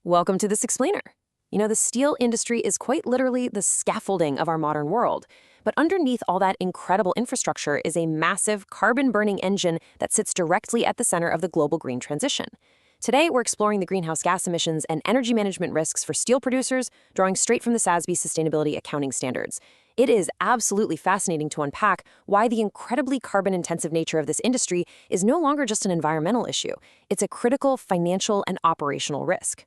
Welcome to this explainer. The steel industry is quite literally the scaffolding of our modern world. But underneath all that incredible infrastructure is a massive carbon-burning engine that sits directly at the center of the global green transition. Today, we're exploring the greenhouse gas emissions and energy management risks for steel producers, drawing straight from the SASB sustainability accounting standards. It is absolutely fascinating to unpack why the incredibly carbon-intensive nature of this industry is no longer just an environmental issue. It's a critical financial and operational risk.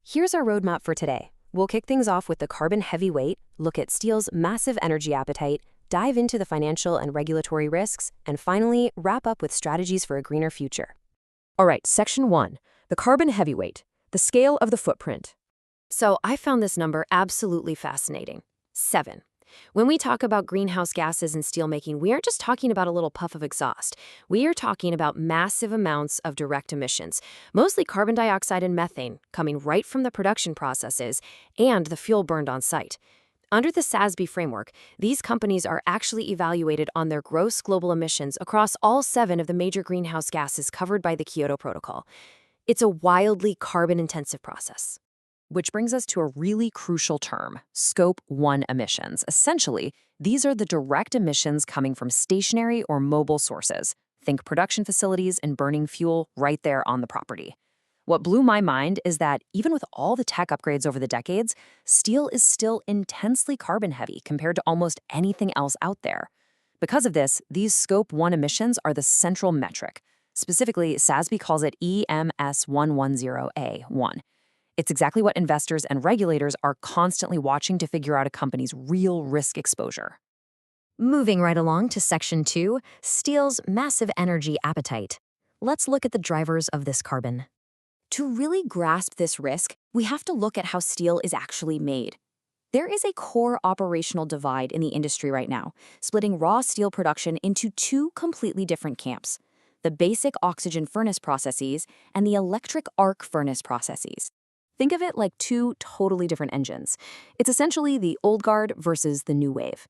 Here's our roadmap for today. We'll kick things off with the carbon heavyweight, look at steel's massive energy appetite, dive into the financial and regulatory risks, and finally, wrap up with strategies for a greener future. All right, Section 1, the carbon heavyweight, the scale of the footprint. So I found this number absolutely fascinating. 7. When we talk about greenhouse gases in steelmaking, we aren't just talking about a little puff of exhaust. We are talking about massive amounts of direct emissions, mostly carbon dioxide and methane, coming right from the production processes and the fuel burned on site. Under the SASB framework, these companies are actually evaluated on their gross global emissions across all 7 of the major greenhouse gases covered by the Kyoto Protocol. It's a wildly carbon-intensive process. Which brings us to a really crucial term, Scope 1 emissions. Essentially, these are the direct emissions coming from stationary or mobile sources. Think production facilities and burning fuel right there on the property. What blew my mind is that even with all the tech upgrades over the decades, steel is still intensely carbon heavy compared to almost anything else out there. Because of this, these Scope 1 emissions are the central metric. Specifically, SASB calls it EMS 110A1. It's exactly what investors and regulators are constantly watching to figure out a company's real risk exposure. Moving right along to Section 2, steel's massive energy appetite. Let's look at the drivers of this carbon. To really grasp this risk, we have to look at how steel is actually made. There is a core operational divide in the industry right now, splitting raw steel production into 2 completely different camps: the basic oxygen furnace processes and the electric arc furnace processes. Think of it like 2 totally different engines. It's essentially the old guard versus the new wave.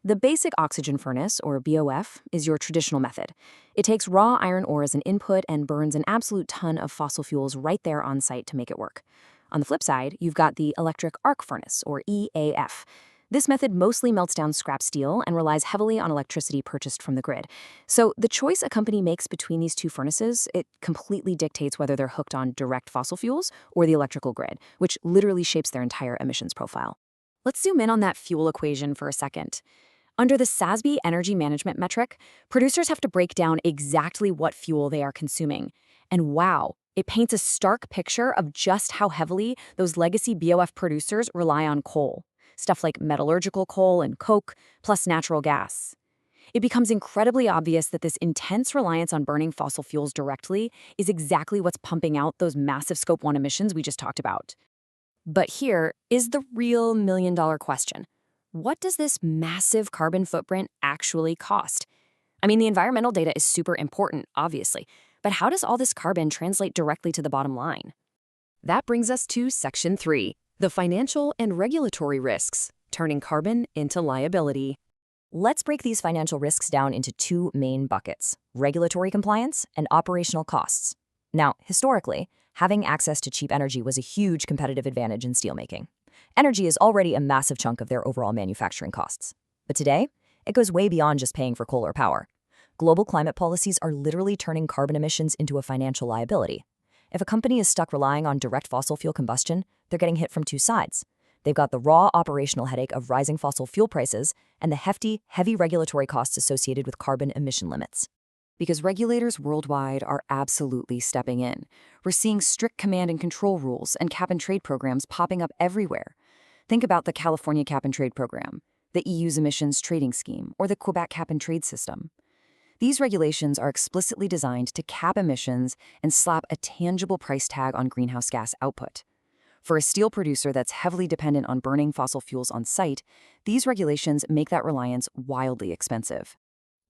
The basic oxygen furnace, or BOF, is your traditional method. It takes raw iron ore as an input and burns an absolute ton of fossil fuels right there on site to make it work. On the flip side, you've got the electric arc furnace, or EAF. This method mostly melts down scrap steel and relies heavily on electricity purchased from the grid. So the choice a company makes between these 2 furnaces, it completely dictates whether they're hooked on direct fossil fuels or the electrical grid, which literally shapes their entire emissions profile. Let's zoom in on that fuel equation for a second. Under the SASB energy management metric, producers have to break down exactly what fuel they are consuming. And wow, it paints a stark picture of just how heavily those legacy BOF producers rely on coal. Stuff like metallurgical coal and coke, plus natural gas. It becomes incredibly obvious that this intense reliance on burning fossil fuels directly is exactly what's pumping out those massive Scope 1 emissions we just talked about. But here is the real million-dollar question. What does this massive carbon footprint actually cost? I mean, the environmental data is super important, obviously, but how does all this carbon translate directly to the bottom line? That brings us to Section 3. The financial and regulatory risks, turning carbon into liability. Let's break these financial risks down into 2 main buckets: regulatory compliance and operational costs. Now, historically, having access to cheap energy was a huge competitive advantage in steelmaking. Energy is already a massive chunk of their overall manufacturing costs. But today, it goes way beyond just paying for coal or power. Global climate policies are literally turning carbon emissions into a financial liability. If a company is stuck relying on direct fossil fuel combustion, they're getting hit from 2 sides. They've got the raw operational headache of rising fossil fuel prices and the hefty, heavy regulatory costs associated with carbon emission limits. Because regulators worldwide are absolutely stepping in. We're seeing strict command and control rules and cap-and-trade programs popping up everywhere. Think about the California Cap-and-Trade Program, the EU's emissions trading scheme, or the Quebec Cap-and-Trade system. These regulations are explicitly designed to cap emissions and slap a tangible price tag on greenhouse gas output. For a steel producer that's heavily dependent on burning fossil fuels on site, these regulations make that reliance wildly expensive.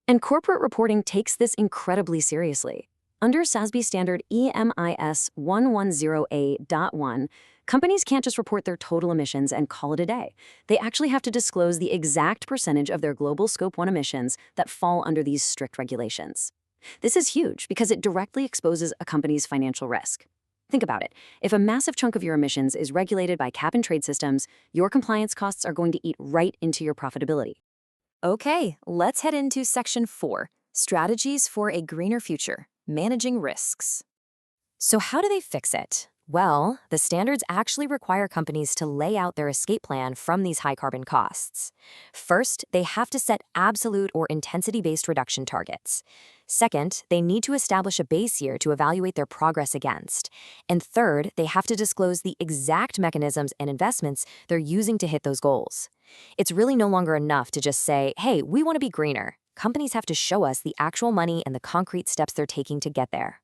And corporate reporting takes this incredibly seriously. Under SASB standard EMIS 110A.1, companies can't just report their total emissions and call it a day. They actually have to disclose the exact percentage of their global Scope 1 emissions that fall under these strict regulations. This is huge because it directly exposes a company's financial risk. Think about it. If a massive chunk of your emissions is regulated by cap-and-trade systems, your compliance costs are going to eat right into your profitability. Okay, let's head into Section 4, Strategies for a Greener Future, Managing Risks. So how do they fix it? Well, the standards actually require companies to lay out their escape plan from these high carbon costs. First, they have to set absolute or intensity-based reduction targets. Second, they need to establish a base year to evaluate their progress against. And third, they have to disclose the exact mechanisms and investments they're using to hit those goals. It's really no longer enough to just say, hey, we want to be greener. Companies have to show us the actual money and the concrete steps they're taking to get there.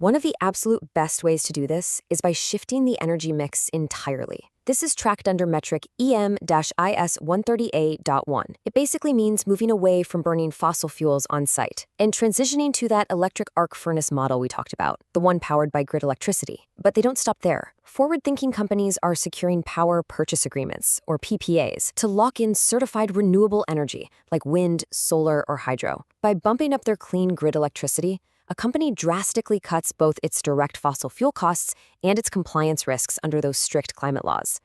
One of the absolute best ways to do this is by shifting the energy mix entirely. This is tracked under metric EM-IS130A.1. It basically means moving away from burning fossil fuels on site and transitioning to that electric arc furnace model we talked about, the one powered by grid electricity. But they don't stop there. Forward-thinking companies are securing power purchase agreements, or PPAs, to lock in certified renewable energy, like wind, solar, or hydro. By bumping up their clean grid electricity, a company drastically cuts both its direct fossil fuel costs and its compliance risks under those strict climate laws.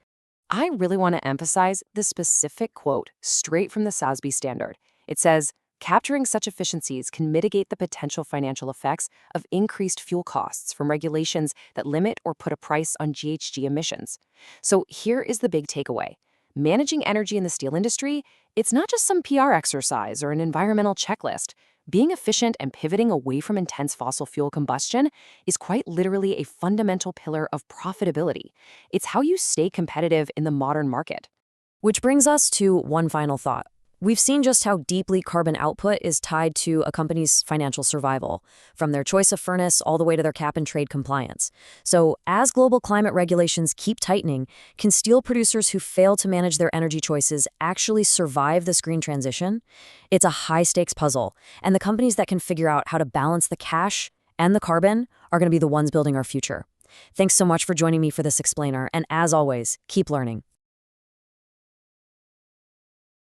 I really want to emphasize the specific quote straight from the SASB standard. It says, capturing such efficiencies can mitigate the potential financial effects of increased fuel costs from regulations that limit or put a price on GHG emissions. So here is the big takeaway. Managing energy in the steel industry, it's not just some PR exercise or an environmental checklist. Being efficient and pivoting away from intense fossil fuel combustion is quite literally a fundamental pillar of profitability. It's how you stay competitive in the modern market. Which brings us to one final thought. We've seen just how deeply carbon output is tied to a company's financial survival, from their choice of furnace all the way to their cap-and-trade compliance. So as global climate regulations keep tightening, can steel producers who fail to manage their energy choices actually survive this green transition? It's a high-stakes puzzle, and the companies that can figure out how to balance the cash and the carbon are going to be the ones building our future. Thanks so much for joining me for this explainer, and as always, keep learning.